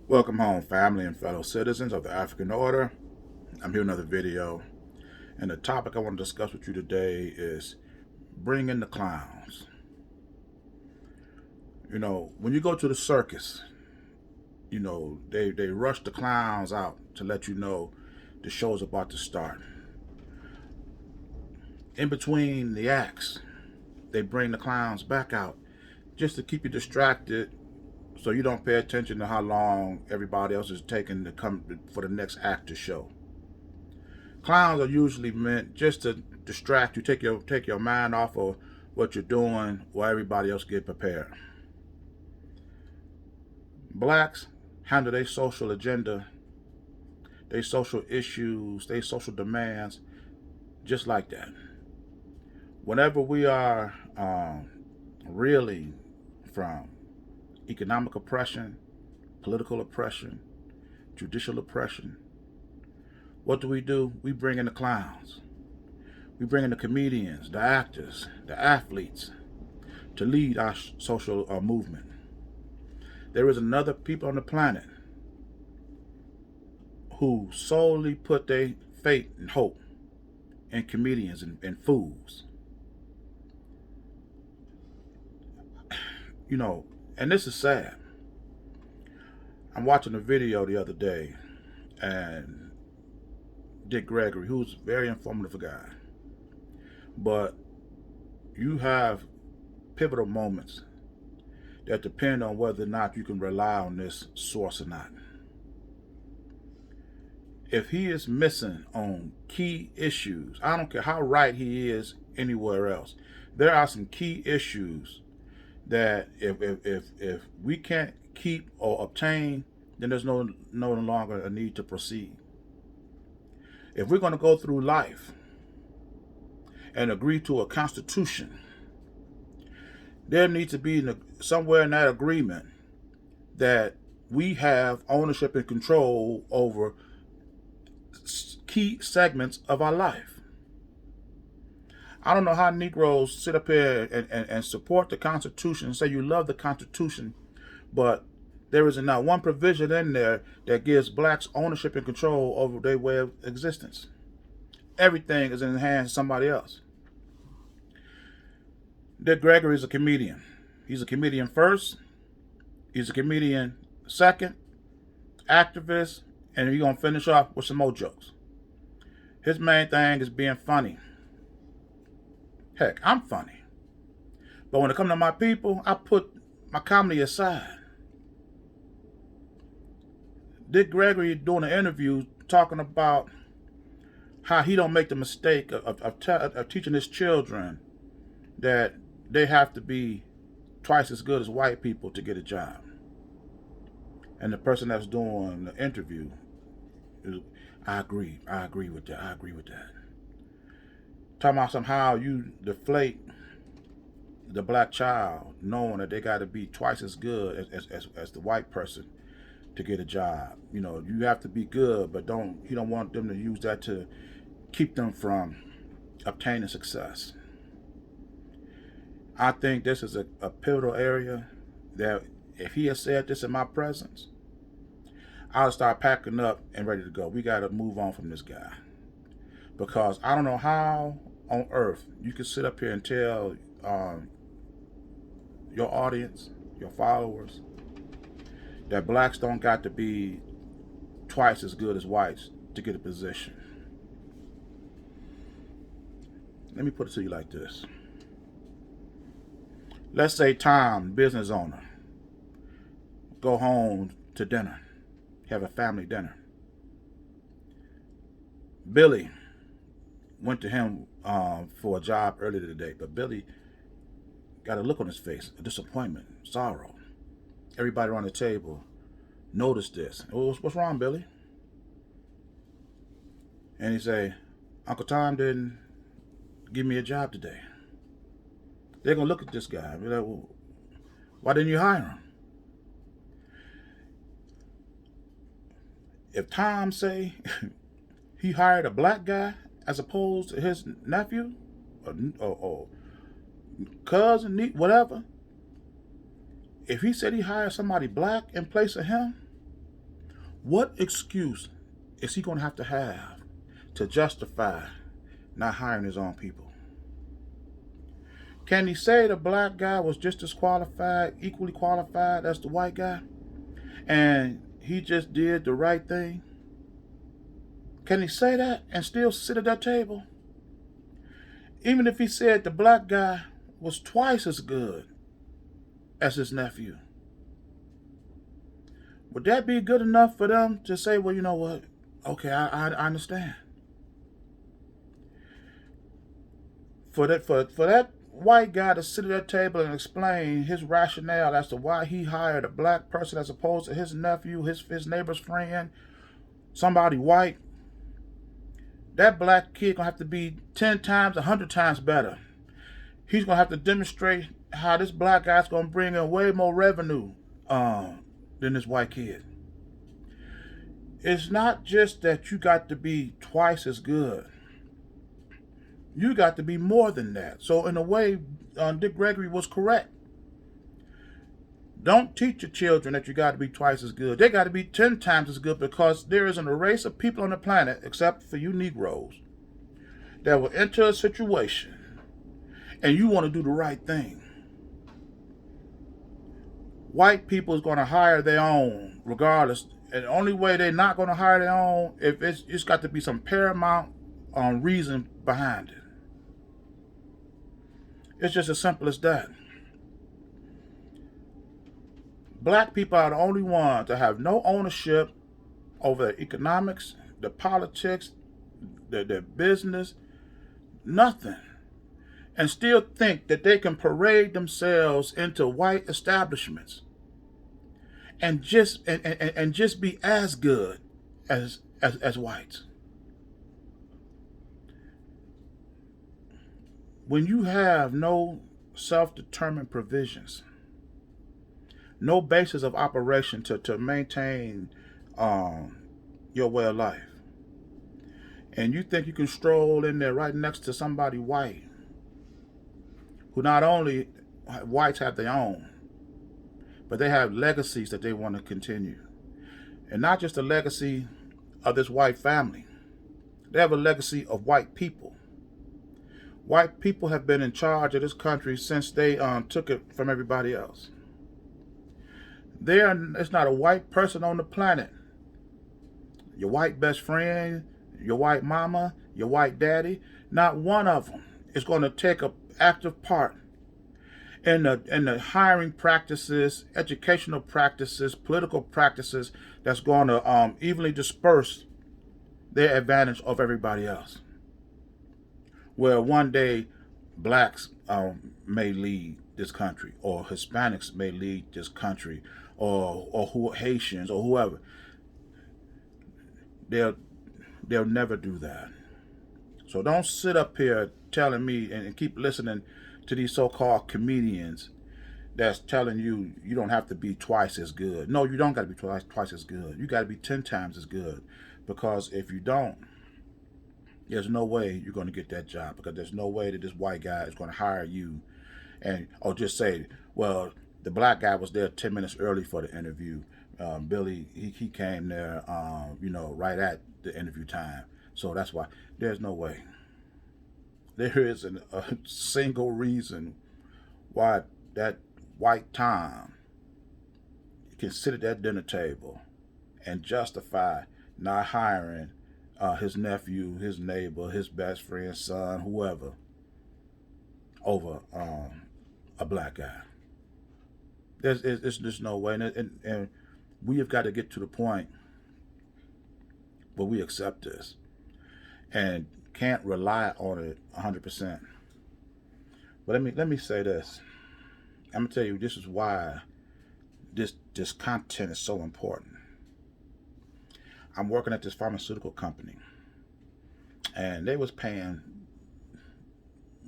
Welcome home, family and fellow citizens of the African Order. I'm here with another video, and the topic I want to discuss with you today is bring in the clowns. When you go to the circus, they rush the clowns out to let you know the show's about to start. In between the acts, they bring the clowns back out just to keep you distracted so you don't pay attention to how long everybody else is taking to come for the next act to show. Clowns are usually meant just to distract you, take your mind off of what you're doing while everybody else get prepared. Blacks handle their social agenda, their social issues, their social demands just like that. Whenever we are reeling from economic oppression, political oppression, judicial oppression, what do? We bring in the clowns. We bring in the comedians, the actors, the athletes to lead our social movement. There is another people on the planet who solely put their faith and hope in comedians and fools. And this is sad. I'm watching a video the other day, and Dick Gregory, who's a very informative guy, but you have pivotal moments that depend on whether or not you can rely on this source or not. If he is missing on key issues, I don't care how right he is anywhere else, there are some key issues that if we can't keep or obtain, then there's no longer a need to proceed. If we're going to go through life and agree to a constitution, there needs to be somewhere in that agreement that we have ownership and control over key segments of our life. I don't know how Negroes sit up here and support the Constitution and say you love the Constitution, but there is not one provision in there that gives blacks ownership and control over their way of existence. Everything is in the hands of somebody else. Dick Gregory is a comedian. He's a comedian first. He's a comedian second, activist, and he's going to finish off with some more jokes. His main thing is being funny. Heck, I'm funny. But when it comes to my people, I put my comedy aside. Dick Gregory doing an interview talking about how he don't make the mistake of teaching his children that they have to be twice as good as white people to get a job. And the person that's doing the interview is, I agree with that. Talking about somehow you deflate the black child, knowing that they got to be twice as good as the white person to get a job. You have to be good, but you don't want them to use that to keep them from obtaining success. I think this is a pivotal area that if he had said this in my presence, I'll start packing up and ready to go. We got to move on from this guy. Because I don't know how on earth you can sit up here and tell your audience, your followers, that blacks don't got to be twice as good as whites to get a position. Let me put it to you like this. Let's say Tom, business owner, go home to dinner, have a family dinner. Billy went to him for a job earlier today, but Billy got a look on his face, a disappointment, sorrow. Everybody around the table noticed this. What's wrong, Billy? And he say, Uncle Tom didn't give me a job today. They're going to look at this guy and be like, well, why didn't you hire him? If Tom say he hired a black guy as opposed to his nephew or cousin, whatever, if he said he hired somebody black in place of him, What excuse is he going to have to justify not hiring his own people? Can he say the black guy was just as qualified, equally qualified as the white guy, and he just did the right thing? Can he say that and still sit at that table? Even if he said the black guy was twice as good as his nephew, would that be good enough for them to say, well, you know what? Okay, I understand. For that white guy to sit at that table and explain his rationale as to why he hired a black person as opposed to his nephew, his neighbor's friend, somebody white, that black kid gonna have to be 10 times, 100 times better. He's gonna have to demonstrate how this black guy's gonna bring in way more revenue than this white kid. It's not just that you got to be twice as good. You got to be more than that. So in a way, Dick Gregory was correct. Don't teach your children that you got to be twice as good. They got to be 10 times as good, because there isn't a race of people on the planet, except for you Negroes, that will enter a situation and you want to do the right thing. White people is going to hire their own regardless. And the only way they're not going to hire their own, if it's got to be some paramount reason behind it. It's just as simple as that. Black people are the only ones that have no ownership over their economics, their politics, their business, nothing. And still think that they can parade themselves into white establishments and just be as good as whites. When you have no self-determined provisions, no basis of operation to maintain your way of life, and you think you can stroll in there right next to somebody white, who not only whites have their own, but they have legacies that they want to continue. And not just a legacy of this white family. They have a legacy of white people. White people have been in charge of this country since they took it from everybody else. It's not a white person on the planet, your white best friend, your white mama, your white daddy, not one of them is going to take an active part in the hiring practices, educational practices, political practices that's going to evenly disperse their advantage of everybody else. Where one day blacks may lead this country, or Hispanics may lead this country, or Haitians, or whoever. They'll never do that. So don't sit up here telling me and keep listening to these so-called comedians that's telling you you don't have to be twice as good. No, you don't got to be twice as good. You got to be 10 times as good, because if you don't, there's no way you're going to get that job, because there's no way that this white guy is going to hire you or just say, well, the black guy was there 10 minutes early for the interview. Billy, he came there, right at the interview time. So that's why. There's no way. There isn't a single reason why that white Tom can sit at that dinner table and justify not hiring his nephew, his neighbor, his best friend's son, whoever, over a black guy. There's just no way. And we have got to get to the point where we accept this and can't rely on it 100%. But let me say this. I'm gonna tell you, this is why this content is so important. I'm working at this pharmaceutical company, and they was paying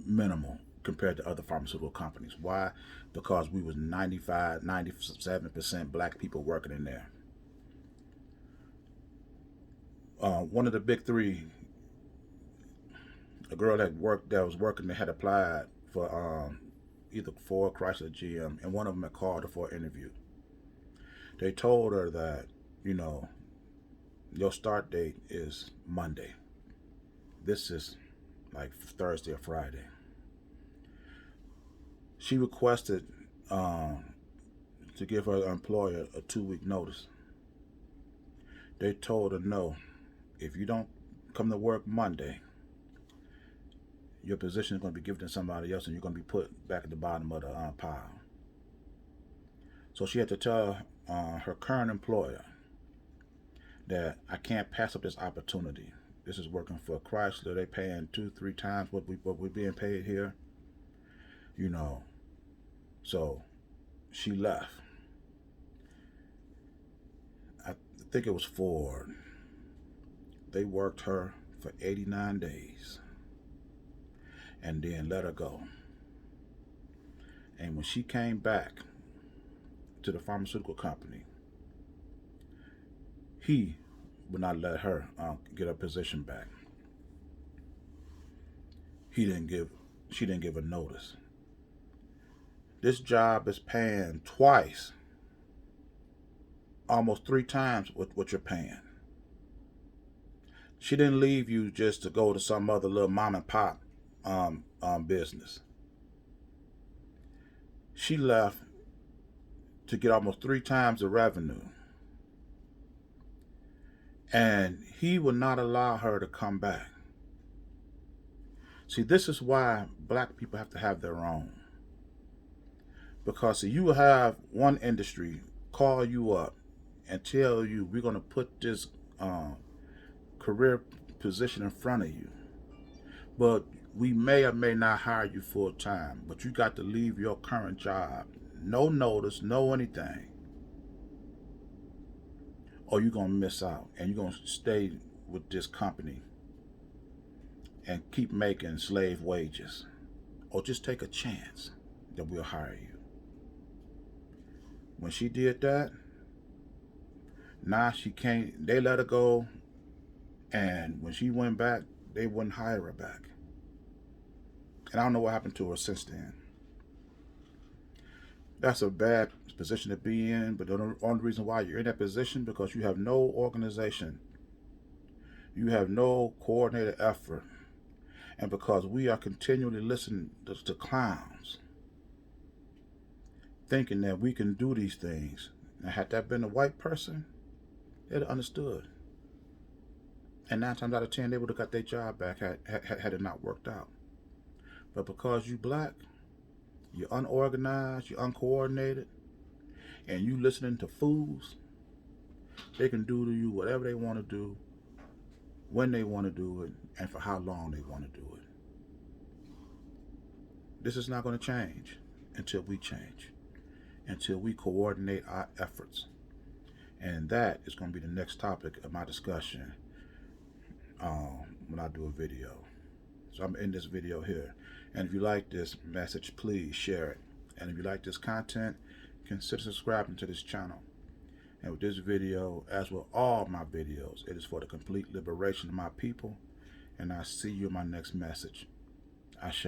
minimal compared to other pharmaceutical companies. Why? Because we was 95, 97% black people working in there. One of the big three, a girl that was working, that had applied for either Ford, Chrysler, GM, and one of them had called her for an interview. They told her that, your start date is Monday. This is like Thursday or Friday. She requested to give her employer a 2-week notice. They told her no. If you don't come to work Monday, your position is going to be given to somebody else and you're going to be put back at the bottom of the pile. So she had to tell her current employer that I can't pass up this opportunity. This is working for Chrysler. They paying 2-3 times what we're being paid here. You know. So she left. I think it was Ford. They worked her for 89 days and then let her go. And when she came back to the pharmaceutical company, he would not let her get her position back. She didn't give a notice. This job is paying twice, almost 3 times what you're paying. She didn't leave you just to go to some other little mom and pop business. She left to get almost 3 times the revenue. And he would not allow her to come back. See, this is why black people have to have their own. Because you have one industry call you up and tell you, we're going to put this career position in front of you. But we may or may not hire you full time. But you got to leave your current job. No notice, no anything. Or you're going to miss out. And you're going to stay with this company and keep making slave wages. Or just take a chance that we'll hire you. When she did that, now she can't, they let her go. And when she went back, they wouldn't hire her back. And I don't know what happened to her since then. That's a bad position to be in, but the only reason why you're in that position because you have no organization. You have no coordinated effort. And because we are continually listening to clowns, thinking that we can do these things. Now, had that been a white person, they'd have understood. And 9 times out of 10, they would have got their job back had it not worked out. But because you black, you're unorganized, you're uncoordinated, and you listening to fools, they can do to you whatever they want to do, when they want to do it, and for how long they want to do it. This is not going to change until we change, until we coordinate our efforts. And that is going to be the next topic of my discussion when I do a video. So I'm in this video here. And if you like this message, please share it. And if you like this content, consider subscribing to this channel. And with this video, as with all my videos, it is for the complete liberation of my people. And I'll see you in my next message. Ashe.